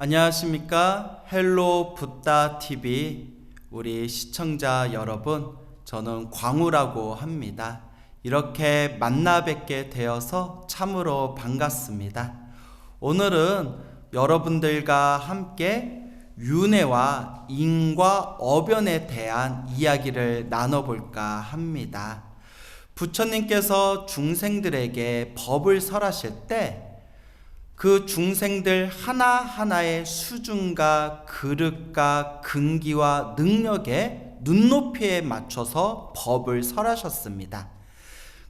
안녕하십니까? 헬로 붓다 TV 우리 시청자 여러분, 저는 광우라고 합니다. 이렇게 만나 뵙게 되어서 참으로 반갑습니다. 오늘은 여러분들과 함께 윤회와 인과 어변에 대한 이야기를 나눠볼까 합니다. 부처님께서 중생들에게 법을 설하실 때 그 중생들 하나하나의 수준과 그릇과 근기와 능력의 눈높이에 맞춰서 법을 설하셨습니다.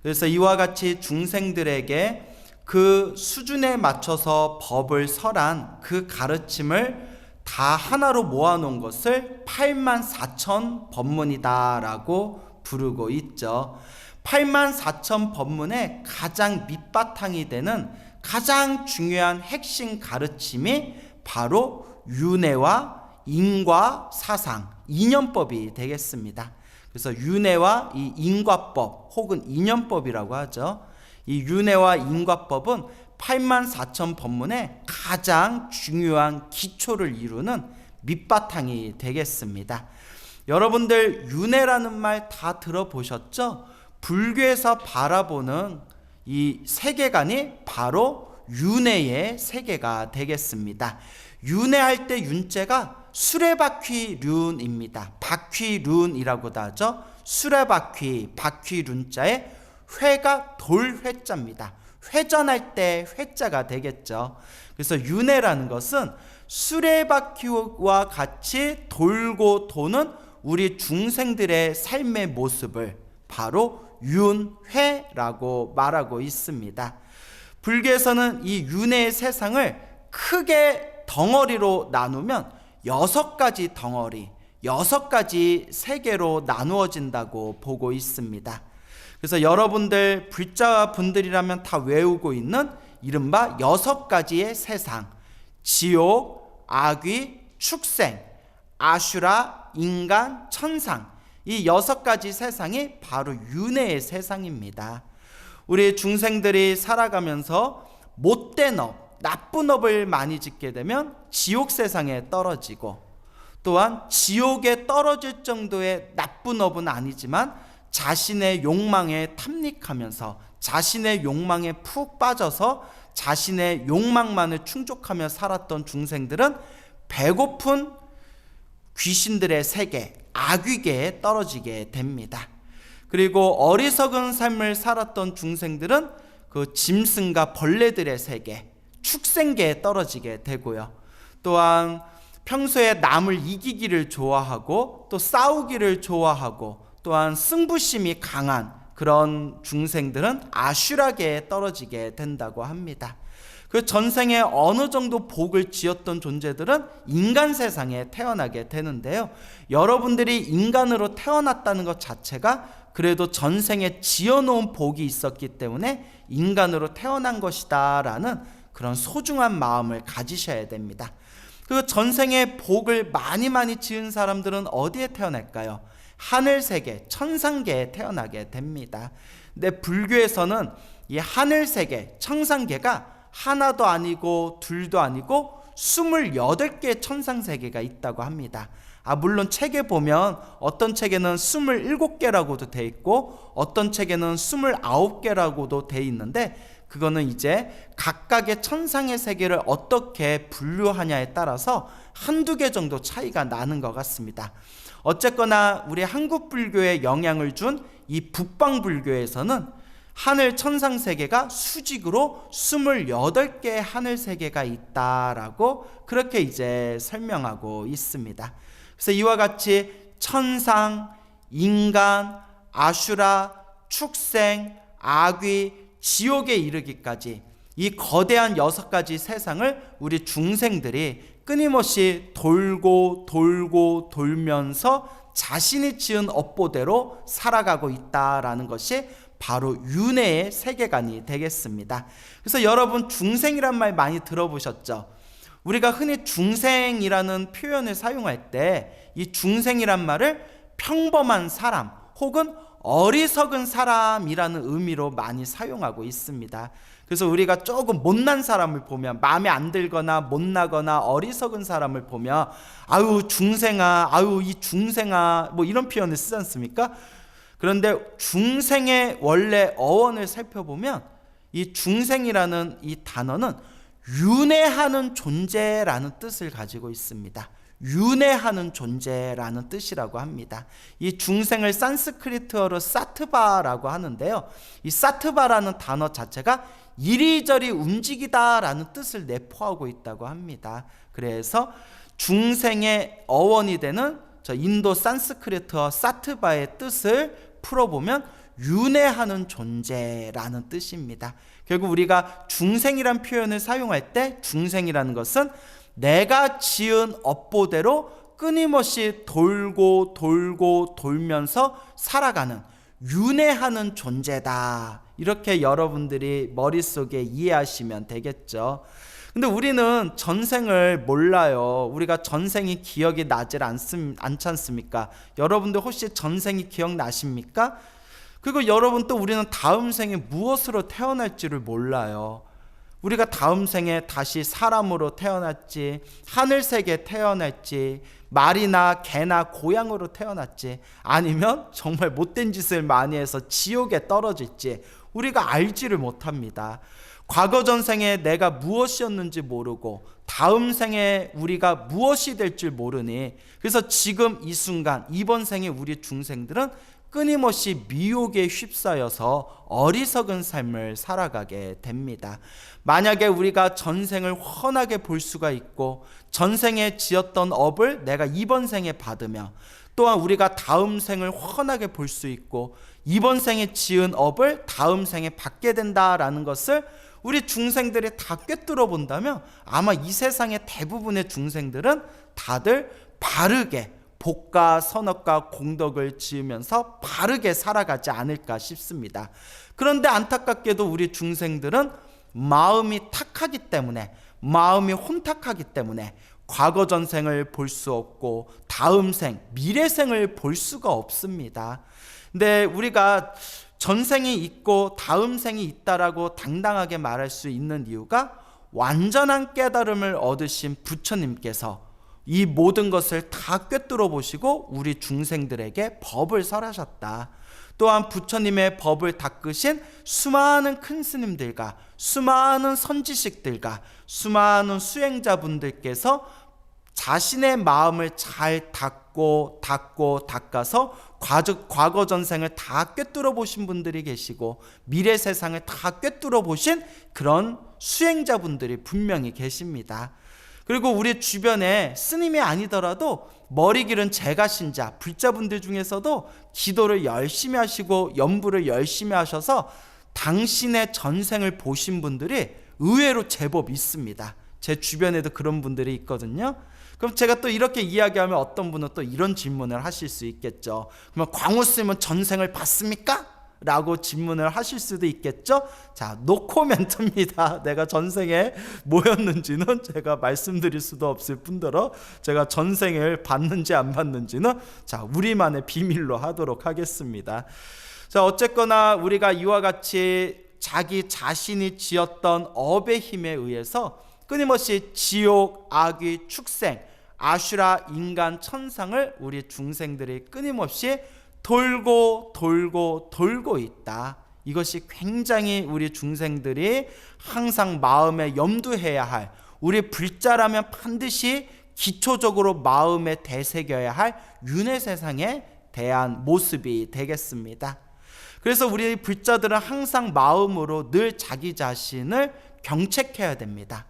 그래서 이와 같이 중생들에게 그 수준에 맞춰서 법을 설한 그 가르침을 다 하나로 모아놓은 것을 84,000 법문이다라고 부르고 있죠. 84,000 법문의 가장 밑바탕이 되는 가장 중요한 핵심 가르침이 바로 윤회와 인과 사상, 이념법이 되겠습니다. 그래서 윤회와 이 인과법 혹은 이념법이라고 하죠. 이 윤회와 인과법은 84,000 법문의 가장 중요한 기초를 이루는 밑바탕이 되겠습니다. 여러분들 윤회라는 말 다 들어보셨죠? 불교에서 바라보는 이 세계관이 바로 윤회의 세계가 되겠습니다. 윤회할 때 윤자가 수레바퀴륜입니다. 바퀴륜이라고도 하죠. 수레바퀴, 바퀴륜자에 회가 돌회자입니다. 회전할 때 회자가 되겠죠. 그래서 윤회라는 것은 수레바퀴와 같이 돌고 도는 우리 중생들의 삶의 모습을 바로 윤회라고 말하고 있습니다. 불교에서는 이 윤회의 세상을 크게 덩어리로 나누면 6가지 덩어리, 6가지 세계로 나누어진다고 보고 있습니다. 그래서 여러분들 불자 분들이라면 다 외우고 있는 이른바 6가지의 세상, 지옥, 악귀, 축생, 아슈라, 인간, 천상, 이 6가지 세상이 바로 윤회의 세상입니다. 우리 중생들이 살아가면서 못된 업, 나쁜 업을 많이 짓게 되면 지옥 세상에 떨어지고, 또한 지옥에 떨어질 정도의 나쁜 업은 아니지만 자신의 욕망에 탐닉하면서 자신의 욕망에 푹 빠져서 자신의 욕망만을 충족하며 살았던 중생들은 배고픈 귀신들의 세계, 악귀계에 떨어지게 됩니다. 그리고 어리석은 삶을 살았던 중생들은 그 짐승과 벌레들의 세계, 축생계에 떨어지게 되고요. 또한 평소에 남을 이기기를 좋아하고 또 싸우기를 좋아하고 또한 승부심이 강한 그런 중생들은 아슈라계에 떨어지게 된다고 합니다. 그 전생에 어느 정도 복을 지었던 존재들은 인간 세상에 태어나게 되는데요. 여러분들이 인간으로 태어났다는 것 자체가 그래도 전생에 지어놓은 복이 있었기 때문에 인간으로 태어난 것이다 라는 그런 소중한 마음을 가지셔야 됩니다. 그 전생에 복을 많이 지은 사람들은 어디에 태어날까요? 하늘세계, 천상계에 태어나게 됩니다. 근데 불교에서는 이 하늘세계, 천상계가 하나도 아니고 둘도 아니고 28개의 천상세계가 있다고 합니다. 물론 책에 보면 어떤 책에는 27개라고도 돼 있고 어떤 책에는 29개라고도 돼 있는데 그거는 이제 각각의 천상의 세계를 어떻게 분류하냐에 따라서 한두 개 정도 차이가 나는 것 같습니다. 어쨌거나 우리 한국 불교에 영향을 준 이 북방 불교에서는 하늘 천상 세계가 수직으로 28개의 하늘 세계가 있다라고 그렇게 이제 설명하고 있습니다. 그래서 이와 같이 천상, 인간, 아슈라, 축생, 악귀, 지옥에 이르기까지 이 거대한 6가지 세상을 우리 중생들이 끊임없이 돌고 돌면서 자신이 지은 업보대로 살아가고 있다라는 것이 바로 윤회의 세계관이 되겠습니다. 그래서 여러분 중생이란 말 많이 들어보셨죠? 우리가 흔히 중생이라는 표현을 사용할 때 이 중생이란 말을 평범한 사람 혹은 어리석은 사람이라는 의미로 많이 사용하고 있습니다. 그래서 우리가 조금 못난 사람을 보면, 마음에 안 들거나 못나거나 어리석은 사람을 보면 아유 중생아, 아유 이 중생아, 뭐 이런 표현을 쓰지 않습니까? 그런데 중생의 원래 어원을 살펴보면 이 중생이라는 이 단어는 윤회하는 존재라는 뜻을 가지고 있습니다. 윤회하는 존재라는 뜻이라고 합니다. 이 중생을 산스크리트어로 사트바라고 하는데요, 이 사트바라는 단어 자체가 이리저리 움직이다라는 뜻을 내포하고 있다고 합니다. 그래서 중생의 어원이 되는 저 인도 산스크리트어 사트바의 뜻을 풀어보면 윤회하는 존재라는 뜻입니다. 결국 우리가 중생이란 표현을 사용할 때 중생이라는 것은 내가 지은 업보대로 끊임없이 돌고 돌고 돌면서 살아가는 윤회하는 존재다, 이렇게 여러분들이 머릿속에 이해하시면 되겠죠. 근데 우리는 전생을 몰라요. 우리가 전생이 기억이 나질 않지 않습니까? 여러분들 혹시 전생이 기억나십니까? 그리고 여러분 또 우리는 다음 생에 무엇으로 태어날지를 몰라요. 우리가 다음 생에 다시 사람으로 태어났지, 하늘색에 태어날지, 말이나 개나 고양으로 태어났지, 아니면 정말 못된 짓을 많이 해서 지옥에 떨어질지 우리가 알지를 못합니다. 과거 전생에 내가 무엇이었는지 모르고 다음 생에 우리가 무엇이 될 줄 모르니, 그래서 지금 이 순간 이번 생에 우리 중생들은 끊임없이 미혹에 휩싸여서 어리석은 삶을 살아가게 됩니다. 만약에 우리가 전생을 훤하게 볼 수가 있고 전생에 지었던 업을 내가 이번 생에 받으며, 또한 우리가 다음 생을 훤하게 볼 수 있고 이번 생에 지은 업을 다음 생에 받게 된다라는 것을 우리 중생들이 다 꿰뚫어 본다면 아마 이 세상의 대부분의 중생들은 다들 바르게 복과 선업과 공덕을 지으면서 바르게 살아가지 않을까 싶습니다. 그런데 안타깝게도 우리 중생들은 마음이 탁하기 때문에, 마음이 혼탁하기 때문에 과거 전생을 볼 수 없고 다음 생, 미래생을 볼 수가 없습니다. 근데 우리가 전생이 있고 다음 생이 있다라고 당당하게 말할 수 있는 이유가 완전한 깨달음을 얻으신 부처님께서 이 모든 것을 다 꿰뚫어 보시고 우리 중생들에게 법을 설하셨다. 또한 부처님의 법을 닦으신 수많은 큰 스님들과 수많은 선지식들과 수많은 수행자분들께서 자신의 마음을 잘 닦아서 과거 전생을 다 꿰뚫어 보신 분들이 계시고 미래 세상을 다 꿰뚫어 보신 그런 수행자분들이 분명히 계십니다. 그리고 우리 주변에 스님이 아니더라도 머리 기른 제가신자, 불자분들 중에서도 기도를 열심히 하시고 연부를 열심히 하셔서 당신의 전생을 보신 분들이 의외로 제법 있습니다. 제 주변에도 그런 분들이 있거든요. 그럼 제가 또 이렇게 이야기하면 어떤 분은 또 이런 질문을 하실 수 있겠죠. 그러면 광우 스님은 전생을 봤습니까? 라고 질문을 하실 수도 있겠죠. 자, 노코멘트입니다. 내가 전생에 뭐였는지는 제가 말씀드릴 수도 없을 뿐더러 제가 전생을 봤는지 안 봤는지는 자, 우리만의 비밀로 하도록 하겠습니다. 자, 어쨌거나 우리가 이와 같이 자기 자신이 지었던 업의 힘에 의해서 끊임없이 지옥, 악귀, 축생, 아슈라, 인간, 천상을 우리 중생들이 끊임없이 돌고 있다. 이것이 굉장히 우리 중생들이 항상 마음에 염두해야 할, 우리 불자라면 반드시 기초적으로 마음에 되새겨야 할 윤회 세상에 대한 모습이 되겠습니다. 그래서 우리 불자들은 항상 마음으로 늘 자기 자신을 경책해야 됩니다.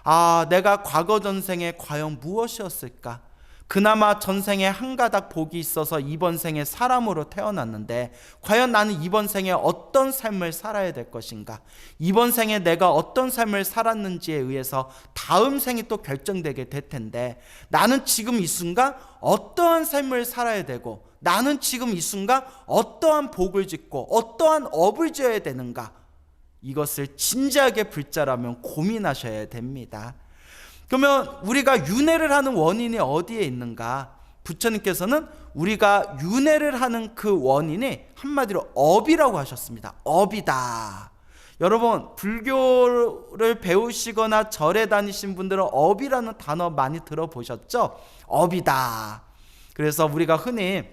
아, 내가 과거 전생에 과연 무엇이었을까? 그나마 전생에 한 가닥 복이 있어서 이번 생에 사람으로 태어났는데 과연 나는 이번 생에 어떤 삶을 살아야 될 것인가? 이번 생에 내가 어떤 삶을 살았는지에 의해서 다음 생이 또 결정되게 될 텐데, 나는 지금 이 순간 어떠한 삶을 살아야 되고 나는 지금 이 순간 어떠한 복을 짓고 어떠한 업을 지어야 되는가? 이것을 진지하게 불자라면 고민하셔야 됩니다. 그러면 우리가 윤회를 하는 원인이 어디에 있는가? 부처님께서는 우리가 윤회를 하는 그 원인이 한마디로 업이라고 하셨습니다. 업이다. 여러분, 불교를 배우시거나 절에 다니신 분들은 업이라는 단어 많이 들어보셨죠? 업이다. 그래서 우리가 흔히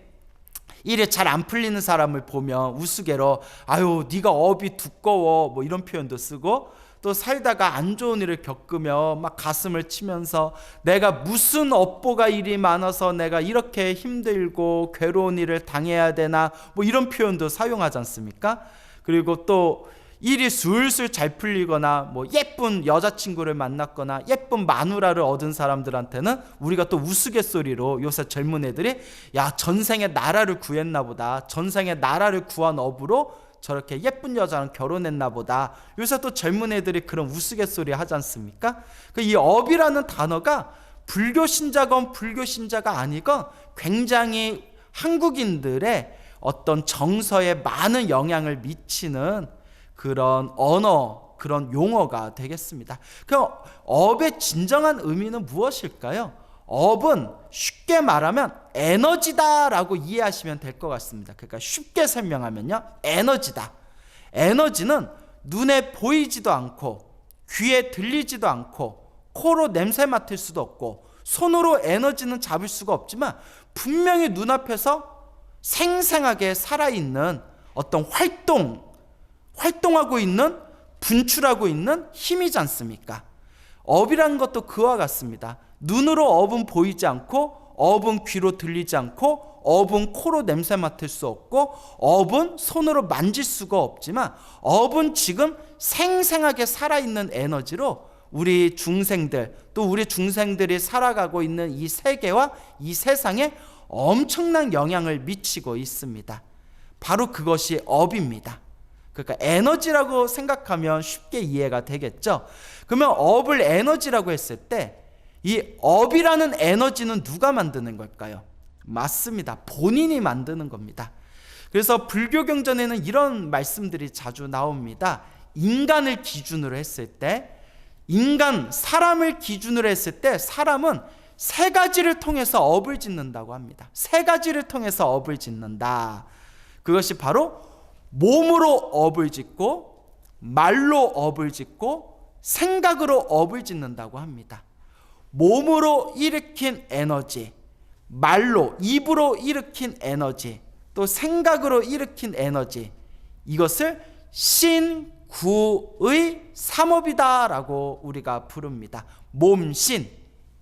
일이 잘 안 풀리는 사람을 보면 우스개로 아유 네가 업이 두꺼워 뭐 이런 표현도 쓰고, 또 살다가 안 좋은 일을 겪으며 막 가슴을 치면서 내가 무슨 업보가 일이 많아서 내가 이렇게 힘들고 괴로운 일을 당해야 되나 뭐 이런 표현도 사용하지 않습니까? 그리고 또 일이 술술 잘 풀리거나 뭐 예쁜 여자친구를 만났거나 예쁜 마누라를 얻은 사람들한테는 우리가 또 우스갯소리로 요새 젊은 애들이 야 전생에 나라를 구했나 보다, 전생에 나라를 구한 업으로 저렇게 예쁜 여자랑 결혼했나 보다. 요새 또 젊은 애들이 그런 우스갯소리 하지 않습니까? 이 업이라는 단어가 불교 신자건 불교 신자가 아니건 굉장히 한국인들의 어떤 정서에 많은 영향을 미치는 그런 언어, 그런 용어가 되겠습니다. 그럼 업의 진정한 의미는 무엇일까요? 업은 쉽게 말하면 에너지다라고 이해하시면 될 것 같습니다. 그러니까 쉽게 설명하면요, 에너지다. 에너지는 눈에 보이지도 않고 귀에 들리지도 않고 코로 냄새 맡을 수도 없고 손으로 에너지는 잡을 수가 없지만 분명히 눈앞에서 생생하게 살아있는 어떤 활동하고 있는, 분출하고 있는 힘이지 않습니까? 업이라는 것도 그와 같습니다. 눈으로 업은 보이지 않고, 업은 귀로 들리지 않고, 업은 코로 냄새 맡을 수 없고, 업은 손으로 만질 수가 없지만 업은 지금 생생하게 살아있는 에너지로 우리 중생들, 또 우리 중생들이 살아가고 있는 이 세계와 이 세상에 엄청난 영향을 미치고 있습니다. 바로 그것이 업입니다. 그러니까 에너지라고 생각하면 쉽게 이해가 되겠죠. 그러면 업을 에너지라고 했을 때 이 업이라는 에너지는 누가 만드는 걸까요? 맞습니다. 본인이 만드는 겁니다. 그래서 불교 경전에는 이런 말씀들이 자주 나옵니다. 인간을 기준으로 했을 때, 사람을 기준으로 했을 때 사람은 세 가지를 통해서 업을 짓는다고 합니다. 세 가지를 통해서 업을 짓는다. 그것이 바로 몸으로 업을 짓고, 말로 업을 짓고, 생각으로 업을 짓는다고 합니다. 몸으로 일으킨 에너지, 말로, 입으로 일으킨 에너지, 또 생각으로 일으킨 에너지, 이것을 신구의 삼업이다라고 우리가 부릅니다. 몸신,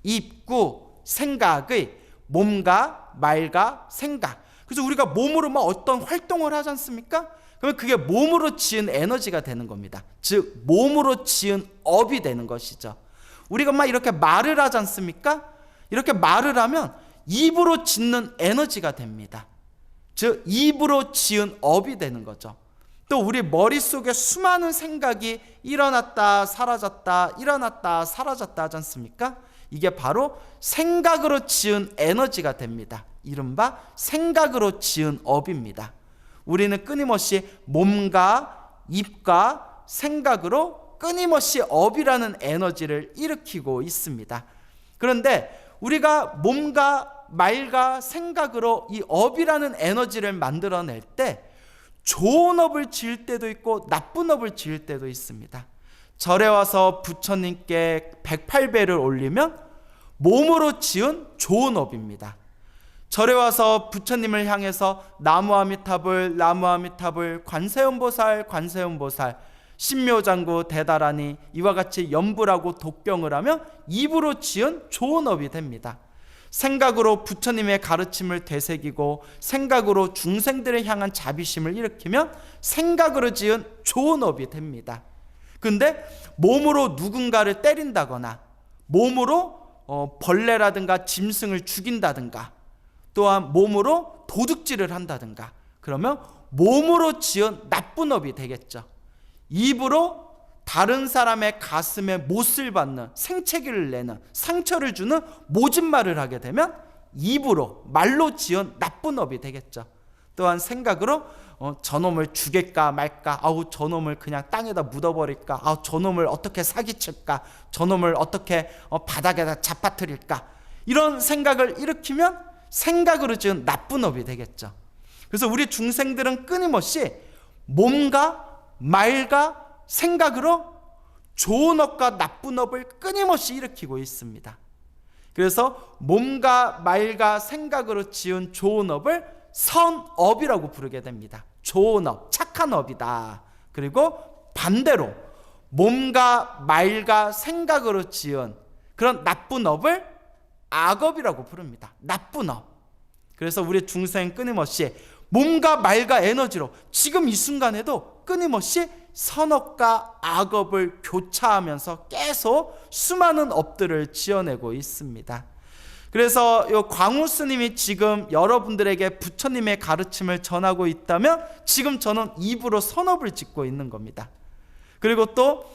입구, 생각의, 몸과 말과 생각. 그래서 우리가 몸으로 막 어떤 활동을 하지 않습니까? 그러면 그게 몸으로 지은 에너지가 되는 겁니다. 즉 몸으로 지은 업이 되는 것이죠. 우리가 막 이렇게 말을 하지 않습니까? 이렇게 말을 하면 입으로 짓는 에너지가 됩니다. 즉 입으로 지은 업이 되는 거죠. 또 우리 머릿속에 수많은 생각이 일어났다 사라졌다 일어났다 사라졌다 하지 않습니까? 이게 바로 생각으로 지은 에너지가 됩니다. 이른바 생각으로 지은 업입니다. 우리는 끊임없이 몸과 입과 생각으로 끊임없이 업이라는 에너지를 일으키고 있습니다. 그런데 우리가 몸과 말과 생각으로 이 업이라는 에너지를 만들어낼 때 좋은 업을 지을 때도 있고 나쁜 업을 지을 때도 있습니다. 절에 와서 부처님께 108배를 올리면 몸으로 지은 좋은 업입니다. 절에 와서 부처님을 향해서 나무아미타불 나무아미타불 관세음보살 관세음보살 신묘장구 대다라니 이와 같이 연불하고 독경을 하면 입으로 지은 좋은 업이 됩니다. 생각으로 부처님의 가르침을 되새기고 생각으로 중생들을 향한 자비심을 일으키면 생각으로 지은 좋은 업이 됩니다. 근데 몸으로 누군가를 때린다거나 몸으로 벌레라든가 짐승을 죽인다든가 또한 몸으로 도둑질을 한다든가 그러면 몸으로 지은 나쁜 업이 되겠죠. 입으로 다른 사람의 가슴에 못을 받는, 생채기를 내는, 상처를 주는 모진 말을 하게 되면 입으로, 말로 지은 나쁜 업이 되겠죠. 또한 생각으로 저놈을 죽일까 말까, 아우 저놈을 그냥 땅에다 묻어버릴까, 아우 저놈을 어떻게 사기칠까, 저놈을 어떻게 바닥에다 잡아뜨릴까, 이런 생각을 일으키면 생각으로 지은 나쁜 업이 되겠죠. 그래서 우리 중생들은 끊임없이 몸과 말과 생각으로 좋은 업과 나쁜 업을 끊임없이 일으키고 있습니다. 그래서 몸과 말과 생각으로 지은 좋은 업을 선업이라고 부르게 됩니다. 좋은 업, 착한 업이다. 그리고 반대로 몸과 말과 생각으로 지은 그런 나쁜 업을 악업이라고 부릅니다. 나쁜 업. 그래서 우리 중생 끊임없이 몸과 말과 에너지로 지금 이 순간에도 끊임없이 선업과 악업을 교차하면서 계속 수많은 업들을 지어내고 있습니다. 그래서 요 광우 스님이 지금 여러분들에게 부처님의 가르침을 전하고 있다면 지금 저는 입으로 선업을 짓고 있는 겁니다. 그리고 또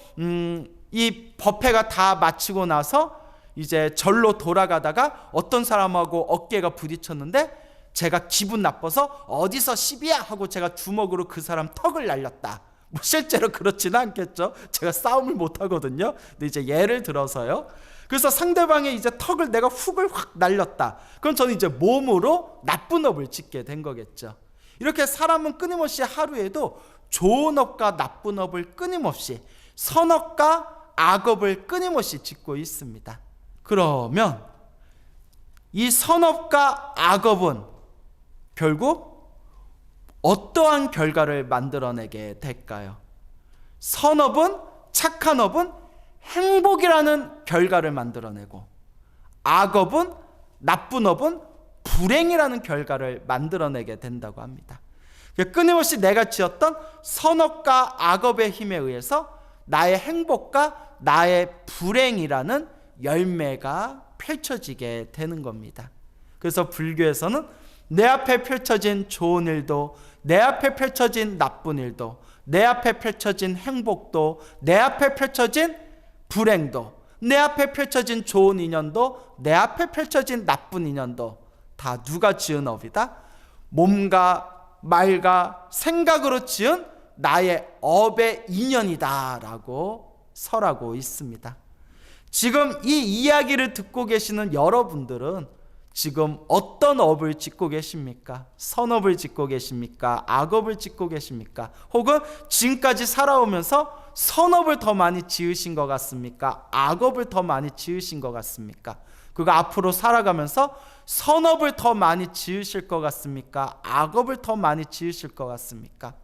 이 법회가 다 마치고 나서 이제 절로 돌아가다가 어떤 사람하고 어깨가 부딪혔는데 제가 기분 나빠서 어디서 시비야 하고 제가 주먹으로 그 사람 턱을 날렸다. 뭐 실제로 그렇지는 않겠죠. 제가 싸움을 못 하거든요. 근데 이제 예를 들어서요. 그래서 상대방의 이제 턱을 내가 훅을 확 날렸다. 그럼 저는 이제 몸으로 나쁜 업을 짓게 된 거겠죠. 이렇게 사람은 끊임없이 하루에도 좋은 업과 나쁜 업을 끊임없이 선업과 악업을 끊임없이 짓고 있습니다. 그러면 이 선업과 악업은 결국 어떠한 결과를 만들어내게 될까요? 선업은, 착한 업은 행복이라는 결과를 만들어내고 악업은, 나쁜 업은 불행이라는 결과를 만들어내게 된다고 합니다. 끊임없이 내가 지었던 선업과 악업의 힘에 의해서 나의 행복과 나의 불행이라는 열매가 펼쳐지게 되는 겁니다. 그래서 불교에서는 내 앞에 펼쳐진 좋은 일도, 내 앞에 펼쳐진 나쁜 일도, 내 앞에 펼쳐진 행복도, 내 앞에 펼쳐진 불행도, 내 앞에 펼쳐진 좋은 인연도, 내 앞에 펼쳐진 나쁜 인연도 다 누가 지은 업이다? 몸과 말과 생각으로 지은 나의 업의 인연이다라고 설하고 있습니다. 지금 이 이야기를 듣고 계시는 여러분들은 지금 어떤 업을 짓고 계십니까? 선업을 짓고 계십니까? 악업을 짓고 계십니까? 혹은 지금까지 살아오면서 선업을 더 많이 지으신 것 같습니까? 악업을 더 많이 지으신 것 같습니까? 그리고 앞으로 살아가면서 선업을 더 많이 지으실 것 같습니까? 악업을 더 많이 지으실 것 같습니까?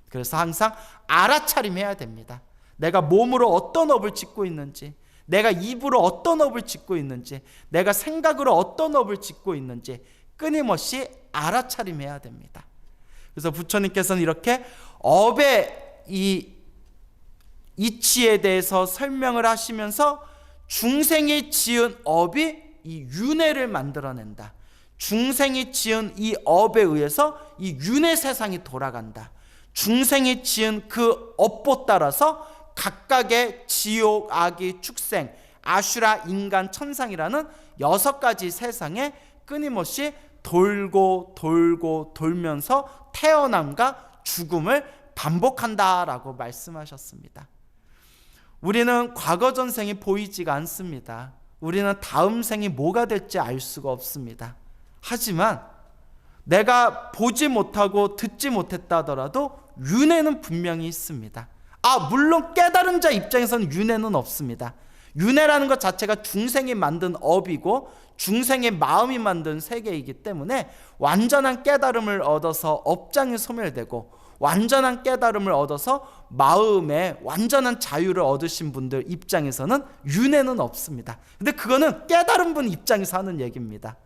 그래서 항상 알아차림해야 됩니다. 내가 몸으로 어떤 업을 짓고 있는지, 내가 입으로 어떤 업을 짓고 있는지, 내가 생각으로 어떤 업을 짓고 있는지 끊임없이 알아차림해야 됩니다. 그래서 부처님께서는 이렇게 업의 이 이치에 대해서 설명을 하시면서 중생이 지은 업이 이 윤회를 만들어낸다. 중생이 지은 이 업에 의해서 이 윤회 세상이 돌아간다. 중생이 지은 그 업보 따라서 각각의 지옥, 악이, 축생, 아슈라, 인간, 천상이라는 6가지 세상에 끊임없이 돌고 돌고 돌면서 태어남과 죽음을 반복한다라고 말씀하셨습니다. 우리는 과거 전생이 보이지가 않습니다. 우리는 다음 생이 뭐가 될지 알 수가 없습니다. 하지만 내가 보지 못하고 듣지 못했다 하더라도 윤회는 분명히 있습니다. 물론 깨달은 자 입장에서는 윤회는 없습니다. 윤회라는 것 자체가 중생이 만든 업이고 중생의 마음이 만든 세계이기 때문에 완전한 깨달음을 얻어서 업장이 소멸되고 완전한 깨달음을 얻어서 마음의 완전한 자유를 얻으신 분들 입장에서는 윤회는 없습니다. 근데 그거는 깨달은 분 입장에서 하는 얘기입니다.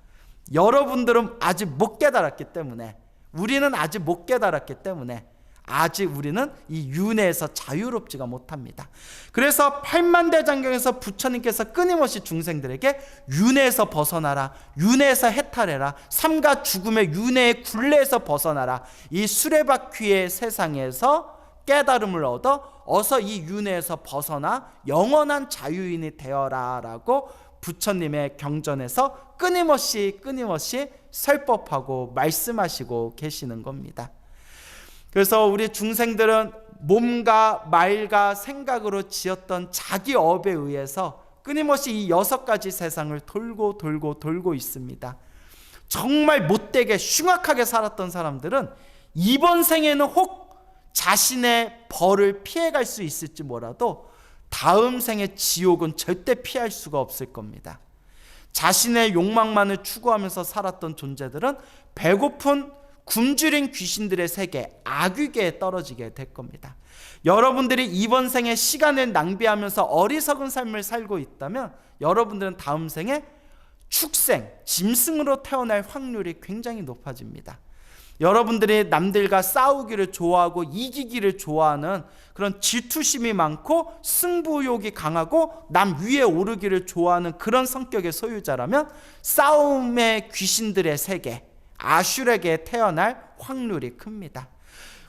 여러분들은 아직 못 깨달았기 때문에, 우리는 아직 못 깨달았기 때문에 아직 우리는 이 윤회에서 자유롭지가 못합니다. 그래서 팔만대장경에서 부처님께서 끊임없이 중생들에게 윤회에서 벗어나라, 윤회에서 해탈해라, 삶과 죽음의 윤회의 굴레에서 벗어나라, 이 수레바퀴의 세상에서 깨달음을 얻어 어서 이 윤회에서 벗어나 영원한 자유인이 되어라 라고 부처님의 경전에서 끊임없이 설법하고 말씀하시고 계시는 겁니다. 그래서 우리 중생들은 몸과 말과 생각으로 지었던 자기 업에 의해서 끊임없이 이 6가지 세상을 돌고 있습니다. 정말 못되게 흉악하게 살았던 사람들은 이번 생에는 혹 자신의 벌을 피해갈 수 있을지 몰라도 다음 생의 지옥은 절대 피할 수가 없을 겁니다. 자신의 욕망만을 추구하면서 살았던 존재들은 배고픈 굶주린 귀신들의 세계, 악귀계에 떨어지게 될 겁니다. 여러분들이 이번 생에 시간을 낭비하면서 어리석은 삶을 살고 있다면 여러분들은 다음 생에 축생, 짐승으로 태어날 확률이 굉장히 높아집니다. 여러분들이 남들과 싸우기를 좋아하고 이기기를 좋아하는 그런 질투심이 많고 승부욕이 강하고 남 위에 오르기를 좋아하는 그런 성격의 소유자라면 싸움의 귀신들의 세계, 아슈렉에 태어날 확률이 큽니다.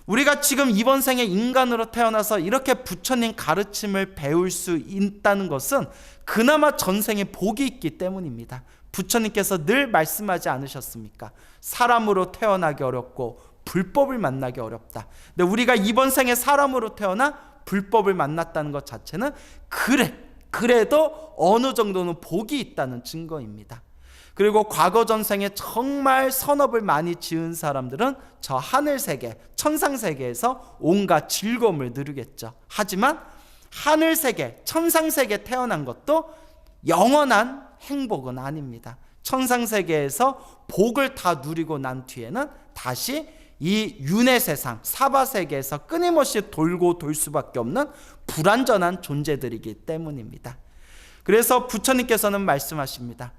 우리가 지금 이번 생에 인간으로 태어나서 이렇게 부처님 가르침을 배울 수 있다는 것은 그나마 전생에 복이 있기 때문입니다. 부처님께서 늘 말씀하지 않으셨습니까? 사람으로 태어나기 어렵고 불법을 만나기 어렵다. 근데 우리가 이번 생에 사람으로 태어나 불법을 만났다는 것 자체는 그래도 어느 정도는 복이 있다는 증거입니다. 그리고 과거 전생에 정말 선업을 많이 지은 사람들은 저 하늘세계, 천상세계에서 온갖 즐거움을 누리겠죠. 하지만 하늘세계, 천상세계에 태어난 것도 영원한 행복은 아닙니다. 천상세계에서 복을 다 누리고 난 뒤에는 다시 이 윤회 세상, 사바세계에서 끊임없이 돌고 돌 수밖에 없는 불완전한 존재들이기 때문입니다. 그래서 부처님께서는 말씀하십니다.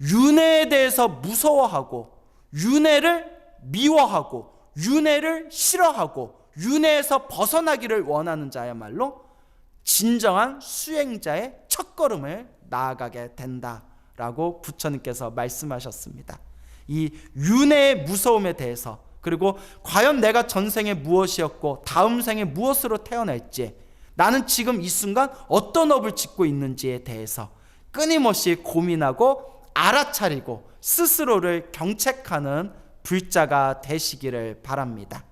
윤회에 대해서 무서워하고 윤회를 미워하고 윤회를 싫어하고 윤회에서 벗어나기를 원하는 자야말로 진정한 수행자의 첫걸음을 나아가게 된다라고 부처님께서 말씀하셨습니다. 이 윤회의 무서움에 대해서, 그리고 과연 내가 전생에 무엇이었고 다음 생에 무엇으로 태어날지, 나는 지금 이 순간 어떤 업을 짓고 있는지에 대해서 끊임없이 고민하고 알아차리고 스스로를 경책하는 불자가 되시기를 바랍니다.